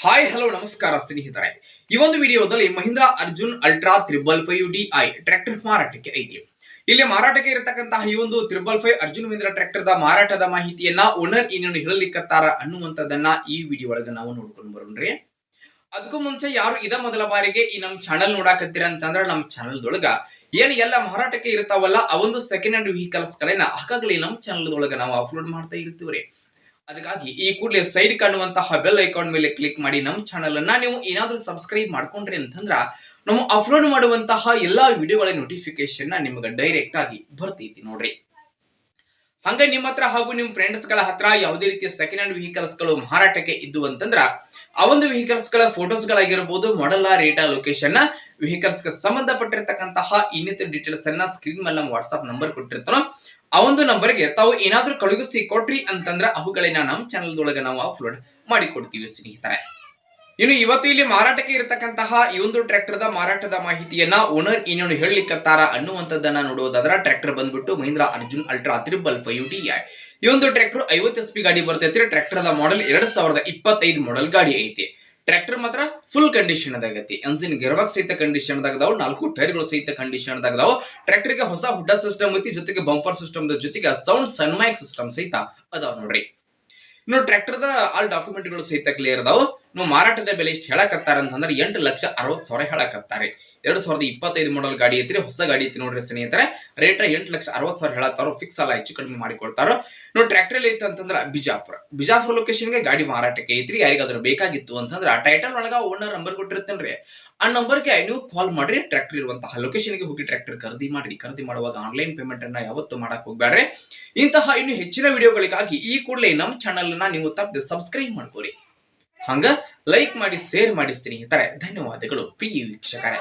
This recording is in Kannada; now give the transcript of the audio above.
ಹಾಯ್ ಹಲೋ ನಮಸ್ಕಾರ ಸ್ನೇಹಿತರೆ. ಈ ಒಂದು ವಿಡಿಯೋದಲ್ಲಿ Mahindra Arjun ultra 555DI tractor ಮಾರಾಟಕ್ಕೆ ಐತಿ. ಇಲ್ಲಿ ಮಾರಾಟಕ್ಕೆ ಇರತಕ್ಕಂತಹ ಈ ಒಂದು 555 ಅರ್ಜುನ್ ಮಹೀಂದ್ರಾ ಟ್ರ್ಯಾಕ್ಟರ್ ದ ಮಾರಾಟದ ಮಾಹಿತಿಯನ್ನ ಓನರ್ ಏನೇನು ಹೇಳಲಿಕ್ಕತ್ತಾರ ಅನ್ನುವಂಥದ್ದನ್ನ ಈ ವಿಡಿಯೋ ಒಳಗೆ ನಾವು ನೋಡ್ಕೊಂಡು ಬರೋಣ್ರಿ. ಅದಕ್ಕೂ ಮುಂಚೆ ಯಾರು ಇದ ಮೊದಲ ಬಾರಿಗೆ ಈ ನಮ್ಮ ಚಾನಲ್ ನೋಡಾಕತ್ತೀರ ಅಂತಂದ್ರೆ ನಮ್ಮ ಚಾನಲ್ ದೊಳಗ ಏನ್ ಎಲ್ಲ ಮಾರಾಟಕ್ಕೆ ಇರ್ತಾವಲ್ಲ ಆ ಒಂದು ಸೆಕೆಂಡ್ ಹ್ಯಾಂಡ್ ವೆಹಿಕಲ್ಸ್ ಗಳನ್ನ ಆಗಾಗಲೇ ನಮ್ಮ ಚಾನಲ್ ದೊಳಗ ನಾವು ಅಪ್ಲೋಡ್ ಮಾಡ್ತಾ ಇರ್ತೀವ್ರಿ. ಅದಕ್ಕಾಗಿ ಈ ಕೂಡಲೇ ಸೈಡ್ ಕಾಣುವಂತಹ ಬೆಲ್ ಐಕಾನ್ ಮೇಲೆ ಕ್ಲಿಕ್ ಮಾಡಿ ನಮ್ಮ ಚಾನಲ್ ಅನ್ನ ನೀವು ಏನಾದ್ರೂ ಸಬ್ಸ್ಕ್ರೈಬ್ ಮಾಡ್ಕೊಂಡ್ರಿ ಅಂತಂದ್ರ ನಾವು ಅಪ್ಲೋಡ್ ಮಾಡುವಂತಹ ಎಲ್ಲಾ ವಿಡಿಯೋಗಳ ನೋಟಿಫಿಕೇಶನ್ ನಿಮಗೆ ಡೈರೆಕ್ಟ್ ಆಗಿ ಬರ್ತೈತಿ ನೋಡ್ರಿ. ಹಂಗ ನಿಮ್ಮ ಹತ್ರ ಹಾಗೂ ನಿಮ್ಮ ಫ್ರೆಂಡ್ಸ್ ಗಳ ಹತ್ರ ಯಾವುದೇ ರೀತಿಯ ಸೆಕೆಂಡ್ ಹ್ಯಾಂಡ್ ವೆಹಿಕಲ್ಸ್ ಗಳು ಮಾರಾಟಕ್ಕೆ ಇದ್ದು ಅಂತಂದ್ರ ಆ ಒಂದು ವೆಹಿಕಲ್ಸ್ ಗಳ ಫೋಟೋಸ್ ಗಳಾಗಿರಬಹುದು, ಮಾಡಲ್, ರೇಟಾ, ಲೊಕೇಶನ್, ವೆಹಿಕಲ್ಸ್ ಗೆ ಸಂಬಂಧಪಟ್ಟಿರತಕ್ಕಂತಹ ಇನ್ನಿತರ ಡೀಟೇಲ್ಸ್ ಅನ್ನ ಸ್ಕ್ರೀನ್ ಮೇಲೆ ನಮ್ಮ ವಾಟ್ಸ್ಆಪ್ ನಂಬರ್ ಕೊಟ್ಟಿರ್ತಾನೋ ಆ ಒಂದು ನಂಬರ್ಗೆ ತಾವು ಏನಾದ್ರೂ ಕಳುಹಿಸಿ ಕೊಟ್ರಿ ಅಂತಂದ್ರ ಅವುಗಳನ್ನ ನಮ್ಮ ಚಾನಲ್ ದೊಳಗೆ ನಾವು ಅಪ್ಲೋಡ್ ಮಾಡಿ ಕೊಡ್ತೀವಿ ಸ್ನೇಹಿತರೆ. ಇನ್ನು ಇವತ್ತು ಇಲ್ಲಿ ಮಾರಾಟಕ್ಕೆ ಇರತಕ್ಕಂತಹ ಈ ಒಂದು ಟ್ರ್ಯಾಕ್ಟರ್ ದ ಮಾರಾಟದ ಮಾಹಿತಿಯನ್ನ ಓನರ್ ಏನೇನು ಹೇಳಲಿಕ್ಕತ್ತಾರ ಅನ್ನುವಂಥದ್ದನ್ನ ನೋಡುವುದಾದ್ರ ಟ್ರ್ಯಾಕ್ಟರ್ ಬಂದ್ಬಿಟ್ಟು ಮಹೀಂದ್ರಾ ಅರ್ಜುನ್ ಅಲ್ಟ್ರಾ 555DI. ಈ ಒಂದು ಟ್ರ್ಯಾಕ್ಟರ್ 50 HP ಗಾಡಿ ಬರ್ತೈತಿ. ಟ್ರ್ಯಾಕ್ಟರ್ ದ ಮಾಡೆಲ್ 2025 ಮಾಡೆಲ್ ಗಾಡಿ ಐತಿ. ಟ್ರ್ಯಾಕ್ಟರ್ ಮಾತ್ರ ಫುಲ್ ಕಂಡೀಷನ್ ಆಗೈತಿ. ಎಂಜಿನ್ ಗಿರ್ಬಾಕ್ಸ್ ಸಹಿತ ಕಂಡೀಷನ್ ದಾಗದಾವು, 4 ಟೈರ್ ಗಳು ಸಹಿತ ಕಂಡೀಷನ್ ದಾಗದಾವು. ಟ್ರ್ಯಾಕ್ಟರ್ ಗೆ ಹೊಸ ಹುಡ್ಡ ಸಿಸ್ಟಮ್ ಐತಿ, ಜೊತೆಗೆ ಬಂಪರ್ ಸಿಸ್ಟಮ್ ಜೊತೆಗೆ ಸೌಂಡ್ ಸನ್ಮೈಕ್ ಸಿಸ್ಟಮ್ ಸಹಿತ ಅದಾವ ನೋಡ್ರಿ. ಇನ್ನು ಟ್ರ್ಯಾಕ್ಟರ್ ದ ಆಲ್ ಡಾಕ್ಯುಮೆಂಟ್ ಗಳು ಸಹಿತ ಕ್ಲಿಯರ್ ಅದಾವು. ನಾವು ಮಾರಾಟದ ಬೆಲೆ ಎಷ್ಟು ಹೇಳಕತ್ತಾರ ಅಂತಂದ್ರೆ 8,60,000 ಹೇಳಕತ್ತಾರೆ. 2025 ಮಾಡೆಲ್ ಗಾಡಿ ಐತ್ರಿ, ಹೊಸ ಗಾಡಿ ಐತಿ ನೋಡ್ರಿ ಸ್ನೇಹಿತರೆ. ರೇಟ್ 8,60,000 ಹೇಳತ್ತಾರೋ, ಫಿಕ್ಸ್ ಅಲ್ಲ, ಹೆಚ್ಚು ಕಡಿಮೆ ಮಾಡಿಕೊಡ್ತಾರೋ. ನಾವು ಟ್ರ್ಯಾಕ್ಟರ್ ಎಲ್ಲಿ ಐತೆ ಅಂತಂದ್ರೆ ಬಿಜಾಪುರ ಲೊಕೇಶನ್ ಗೆ ಗಾಡಿ ಮಾರಾಟಕ್ಕೆ ಐತ್ರಿ. ಯಾರಿಗಾದ್ರೂ ಬೇಕಾಗಿತ್ತು ಅಂತಂದ್ರೆ ಟೈಟಲ್ ಒಳಗ ಓನರ್ ನಂಬರ್ ಕೊಟ್ಟಿರ್ತೇನ್ರಿ, ಆ ನಂಬರ್ಗೆ ನೀವು ಕಾಲ್ ಮಾಡ್ರಿ. ಟ್ರ್ಯಾಕ್ಟರ್ ಇರುವಂತಹ ಲೊಕೇಶನ್ ಗೆ ಹೋಗಿ ಟ್ರ್ಯಾಕ್ಟರ್ ಖರೀದಿ ಮಾಡ್ರಿ. ಖರೀದಿ ಮಾಡುವಾಗ ಆನ್ಲೈನ್ ಪೇಮೆಂಟ್ ಅನ್ನ ಯಾವತ್ತೂ ಮಾಡಕ್ ಹೋಗ್ಬೇಡ್ರಿ. ಇಂತಹ ಇನ್ನು ಹೆಚ್ಚಿನ ವಿಡಿಯೋಗಳಿಗಾಗಿ ಈ ಕೂಡಲೇ ನಮ್ಮ ಚಾನಲ್ ಅನ್ನ ನೀವು ತಪ್ಪದೆ ಸಬ್ಸ್ಕ್ರೈಬ್ ಮಾಡ್ಕೋರಿ. ಹಂಗ ಲೈಕ್ ಮಾಡಿ, ಶೇರ್ ಮಾಡಿ ಸ್ನೇಹಿತರೆ. ಧನ್ಯವಾದಗಳು ಪ್ರಿಯ ವೀಕ್ಷಕರೇ.